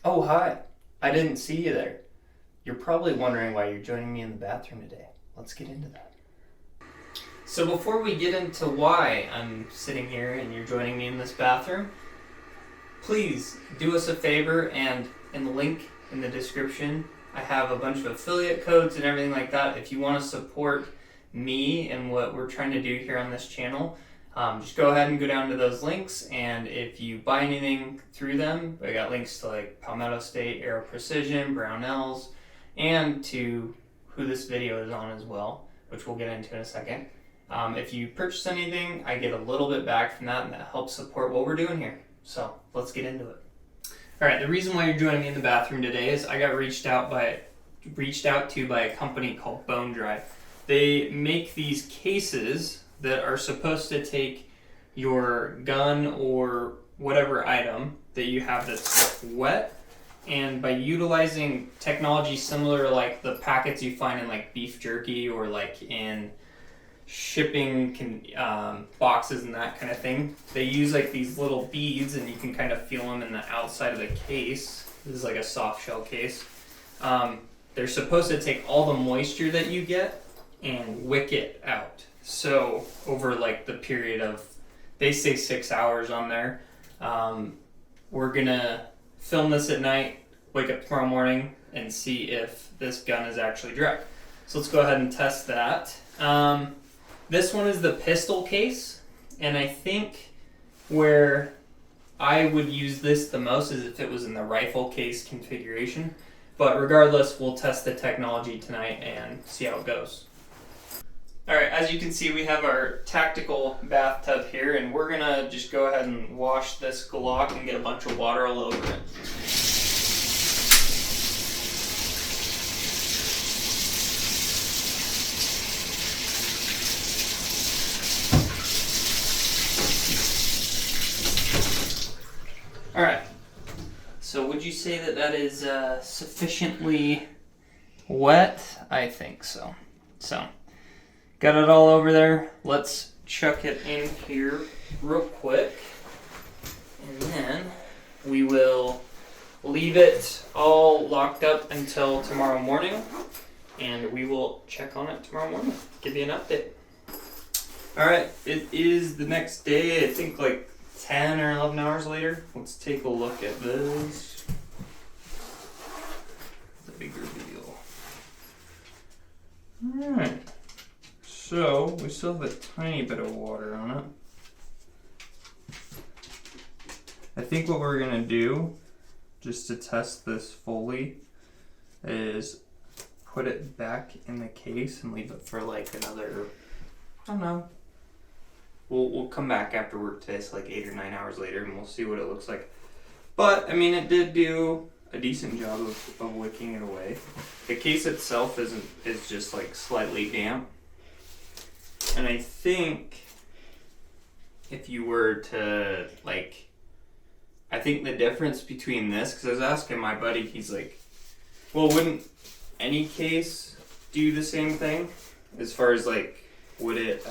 Oh, hi. I didn't see you there. You're probably wondering why you're joining me in the bathroom today. Let's get into that. So before we get into why I'm sitting here and you're joining me in this bathroom, please do us a favor, and in the link in the description, I have a bunch of affiliate codes and everything like that. If you want to support me and what we're trying to do here on this channel, just go ahead and go down to those links, and if you buy anything through them, I got links to like Palmetto State, Aero Precision, Brownells, and to who this video is on as well, which we'll get into in a second. If you purchase anything, I get a little bit back from that, and that helps support what we're doing here. So let's get into it. All right, the reason why you're joining me in the bathroom today is I got reached out to by a company called Bone-Dri. They make these cases that are supposed to take your gun or whatever item that you have that's wet, and by utilizing technology similar to like the packets you find in like beef jerky or like in shipping boxes and that kind of thing, they use like these little beads, and you can kind of feel them in the outside of the case. This is like a soft shell case. They're supposed to take all the moisture that you get and wick it out. So over like the period of, they say 6 hours on there. We're gonna film this at night, wake up tomorrow morning, and see if this gun is actually dry. So let's go ahead and test that. This one is the pistol case, and I think where I would use this the most is if it was in the rifle case configuration. But regardless, we'll test the technology tonight and see how it goes. Alright, as you can see, we have our tactical bathtub here, and we're gonna just go ahead and wash this Glock and get a bunch of water all over it. Alright, so would you say that that is sufficiently wet? I think so. So, got it all over there. Let's chuck it in here real quick, and then we will leave it all locked up until tomorrow morning, and we will check on it tomorrow morning, give you an update. Alright, it is the next day, I think like 10 or 11 hours later. Let's take a look at this. The big reveal. Alright. So, we still have a tiny bit of water on it. I think what we're going to do, just to test this fully, is put it back in the case and leave it for like another, I don't know. We'll come back after work today, so like 8 or 9 hours later, and we'll see what it looks like. But, I mean, it did do a decent job of wicking it away. The case itself is just like slightly damp. And I think if you were to like, I think the difference between this, because I was asking my buddy, he's like, well, wouldn't any case do the same thing? As far as like, would it,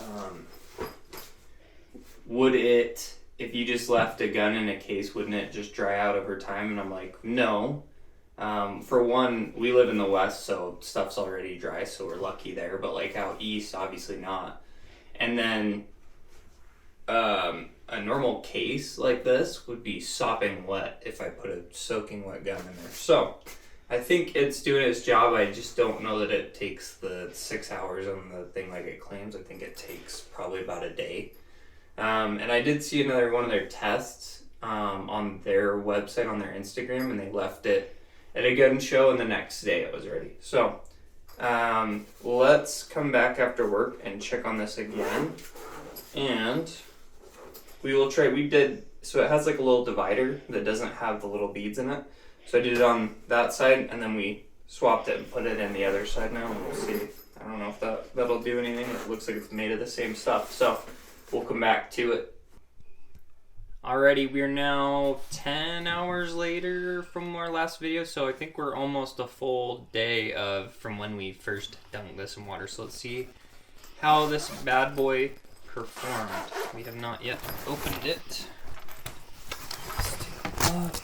if you just left a gun in a case, wouldn't it just dry out over time? And I'm like, no. For one, we live in the West, so stuff's already dry, so we're lucky there. But like out East, obviously not. And then a normal case like this would be sopping wet if I put a soaking wet gun in there. So I think it's doing its job. I just don't know that it takes the 6 hours on the thing like it claims. I think it takes probably about a day. And I did see another one of their tests on their website, on their Instagram, and they left it at a gun show, and the next day it was ready. So let's come back after work and check on this again, and we will try. So it has like a little divider that doesn't have the little beads in it. So I did it on that side, and then we swapped it and put it in the other side now, and we'll see. I don't know if that'll do anything. It looks like it's made of the same stuff. So we'll come back to it. Alrighty, we are now 10 hours later from our last video, so I think we're almost a full day from when we first dunked this in water. So let's see how this bad boy performed. We have not yet opened it. Let's take a look.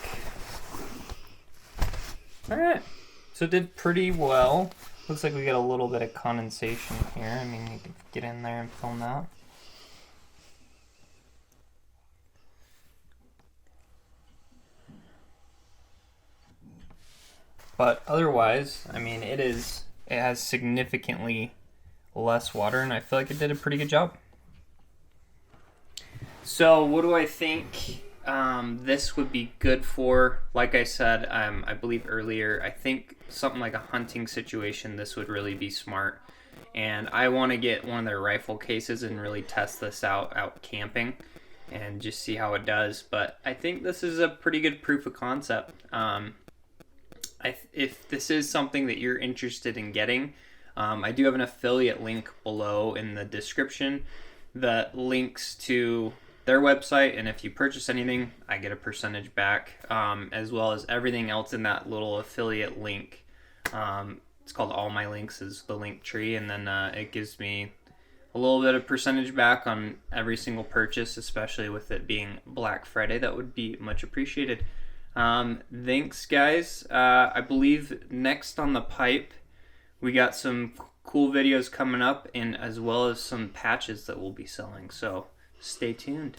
Alright, so it did pretty well. Looks like we got a little bit of condensation here. I mean, you can get in there and film that. But otherwise, I mean, it has significantly less water, and I feel like it did a pretty good job. So what do I think this would be good for? Like I said, I believe earlier, I think something like a hunting situation, this would really be smart. And I want to get one of their rifle cases and really test this out camping and just see how it does. But I think this is a pretty good proof of concept. If this is something that you're interested in getting, I do have an affiliate link below in the description that links to their website, and if you purchase anything, I get a percentage back, as well as everything else in that little affiliate link. It's called All My Links is the link tree, and then it gives me a little bit of percentage back on every single purchase, especially with it being Black Friday. That would be much appreciated. Thanks, guys. I believe next on the pipe, we got some cool videos coming up, and as well as some patches that we'll be selling. So stay tuned.